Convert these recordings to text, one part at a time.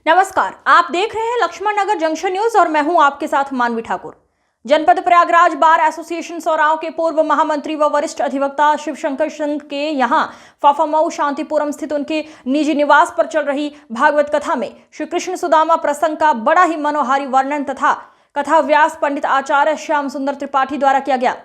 नमस्कार, आप देख रहे हैं लक्ष्मण नगर जंक्शन न्यूज और मैं हूं आपके साथ मानवी ठाकुर। जनपद प्रयागराज बार एसोसिएशन सौराव के पूर्व महामंत्री व वरिष्ठ अधिवक्ता शिवशंकर सिंह के यहां फाफामऊ शांतिपुरम स्थित उनके निजी निवास पर चल रही भागवत कथा में श्री कृष्ण सुदामा प्रसंग का बड़ा ही मनोहारी वर्णन तथा कथा व्यास पंडित आचार्य श्याम सुंदर त्रिपाठी द्वारा किया गया,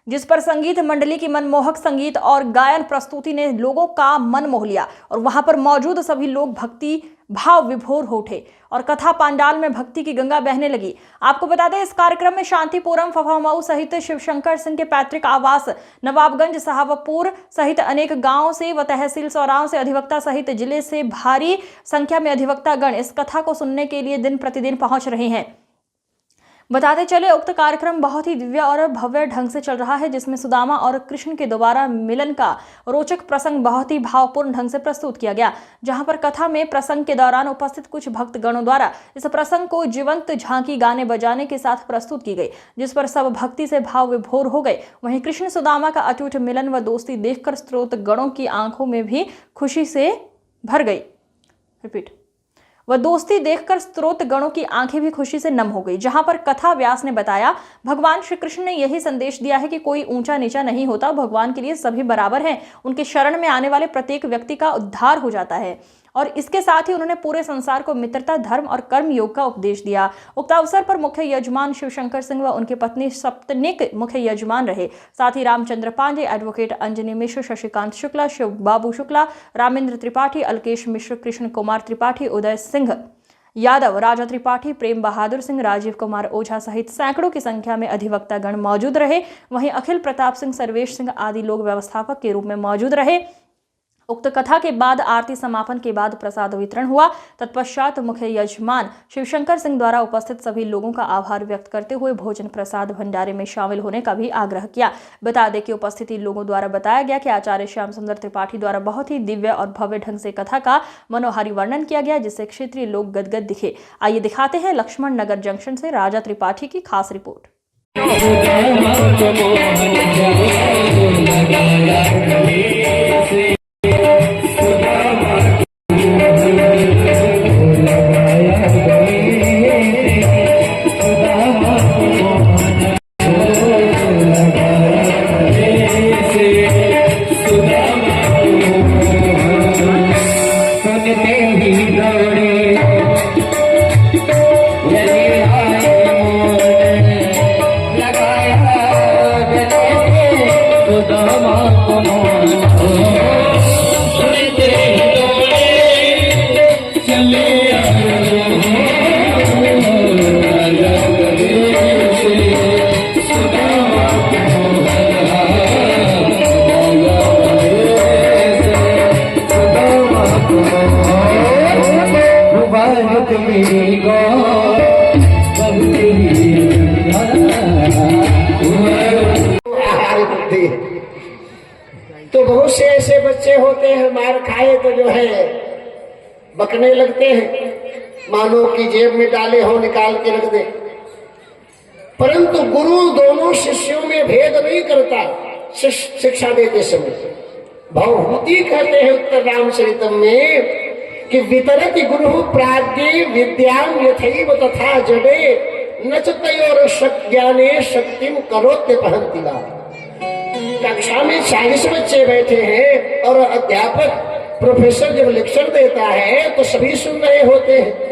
जिस पर संगीत मंडली की मनमोहक संगीत और गायन प्रस्तुति ने लोगों का मन मोह लिया और वहां पर मौजूद सभी लोग भक्ति भाव विभोर हो उठे और कथा पांडाल में भक्ति की गंगा बहने लगी। आपको बता दें, इस कार्यक्रम में शांतिपुरम फाफामऊ सहित शिवशंकर सिंह के पैतृक आवास नवाबगंज साहबपुर सहित अनेक गांवों से व तहसील सौराव से अधिवक्ता सहित जिले से भारी संख्या में अधिवक्ता गण इस कथा को सुनने के लिए दिन प्रतिदिन पहुंच रहे हैं। बताते चले, उक्त कार्यक्रम बहुत ही दिव्य और भव्य ढंग से चल रहा है, जिसमें सुदामा और कृष्ण के दोबारा मिलन का रोचक प्रसंग बहुत ही भावपूर्ण ढंग से प्रस्तुत किया गया, जहां पर कथा में प्रसंग के दौरान उपस्थित कुछ भक्तगणों द्वारा इस प्रसंग को जीवंत झांकी गाने बजाने के साथ प्रस्तुत की गई, जिस पर सब भक्ति से भाव विभोर हो गए। वहीं कृष्ण सुदामा का अटूट मिलन व दोस्ती देखकर स्रोत गणों की आंखों में भी खुशी से भर गई। वह दोस्ती देखकर स्रोत गणों की आंखें भी खुशी से नम हो गई। जहां पर कथा व्यास ने बताया, भगवान श्री कृष्ण ने यही संदेश दिया है कि कोई ऊंचा नीचा नहीं होता, भगवान के लिए सभी बराबर हैं। उनके शरण में आने वाले प्रत्येक व्यक्ति का उद्धार हो जाता है और इसके साथ ही उन्होंने पूरे संसार को मित्रता, धर्म और कर्म योग का उपदेश दिया। उक्त अवसर पर मुख्य यजमान शिवशंकर सिंह व उनकी पत्नी सप्तनिक मुख्य यजमान रहे। साथ ही रामचंद्र पांडे, एडवोकेट अंजनी मिश्र, शशिकांत शुक्ला, शिव बाबू शुक्ला, रामेंद्र त्रिपाठी, अलकेश मिश्र, कृष्ण कुमार त्रिपाठी, उदय सिंह यादव, राजा त्रिपाठी, प्रेम बहादुर सिंह, राजीव कुमार ओझा सहित सैकड़ों की संख्या में अधिवक्ता गण मौजूद रहे। वहीं अखिल प्रताप सिंह, सर्वेश सिंह आदि लोग व्यवस्थापक के रूप में मौजूद रहे। उक्त कथा के बाद आरती समापन के बाद प्रसाद वितरण हुआ। तत्पश्चात मुख्य यजमान शिवशंकर सिंह द्वारा उपस्थित सभी लोगों का आभार व्यक्त करते हुए भोजन प्रसाद भंडारे में शामिल होने का भी आग्रह किया। बता दें कि उपस्थित लोगों द्वारा बताया गया कि आचार्य श्याम सुंदर त्रिपाठी द्वारा बहुत ही दिव्य और भव्य ढंग से कथा का मनोहारी वर्णन किया गया, जिससे क्षेत्रीय लोग गदगद दिखे। आइए दिखाते हैं लक्ष्मण नगर जंक्शन से राजा त्रिपाठी की खास रिपोर्ट। तो बहुत से ऐसे बच्चे होते हैं, मार खाए तो जो है बकने लगते हैं, मानो कि जेब में डाले हो निकाल के रख दे। परंतु गुरु दोनों शिष्यों में भेद नहीं करता। शिक्षा देते समय भवभूति कहते हैं उत्तर रामचरितम में कि वितरति गुरु प्राज्ञे विद्याम यथैव तथा जडे न च तयोर ज्ञाने शक्तिम करोत्य पहंतिला। कक्षा में 40 बच्चे बैठे हैं और अध्यापक प्रोफेसर जब लेक्चर देता है तो सभी सुन रहे होते हैं।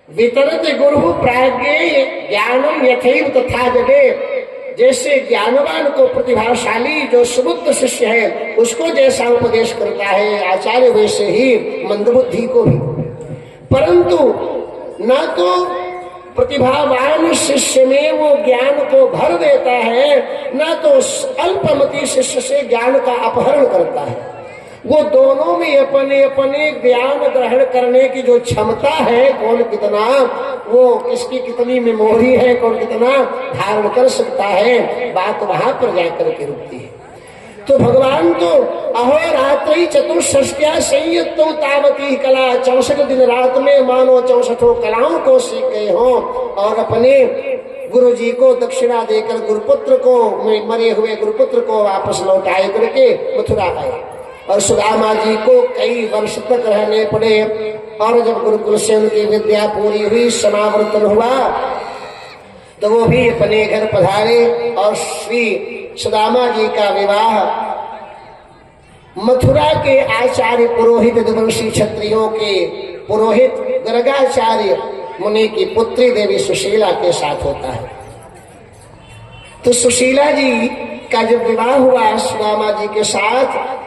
वितरति गुरु प्राज्ञे ज्ञानम यथैव तथा जडे, जैसे ज्ञानवान को प्रतिभाशाली जो सुबुद्ध शिष्य है उसको जैसा उपदेश करता है आचार्य, वैसे ही मंदबुद्धि को भी। परंतु न तो प्रतिभावान शिष्य में वो ज्ञान को भर देता है, न तो अल्पमति शिष्य से ज्ञान का अपहरण करता है। वो दोनों में अपने अपने ज्ञान ग्रहण करने की जो क्षमता है, कौन कितना, वो किसकी कितनी मेमोरी है, कौन कितना धारण कर सकता है, बात वहां पर जाकर के रुकती है। तो भगवान तो अहोरात्रि चतुष्षष्ट्या संयुक्तो तावती कला, 64 दिन रात में मानो 64 कलाओं को सीख गए हों और अपने गुरु जी को दक्षिणा देकर गुरुपुत्र को, मरे हुए गुरुपुत्र को वापस लौटाए करके मथुरा आए। और सुदामा जी को कई वर्ष तक रहने पड़े और जब गुरुकुल से उनकी विद्या पूरी हुई, समावर्तन हुआ, तो वो भी अपने घर पधारे और श्री सुदामा जी का विवाह मथुरा के आचार्य पुरोहित यदुवंशी क्षत्रियों के पुरोहित गर्गाचार्य मुनि की पुत्री देवी सुशीला के साथ होता है। तो सुशीला जी का जब विवाह हुआ सुदामा जी के साथ,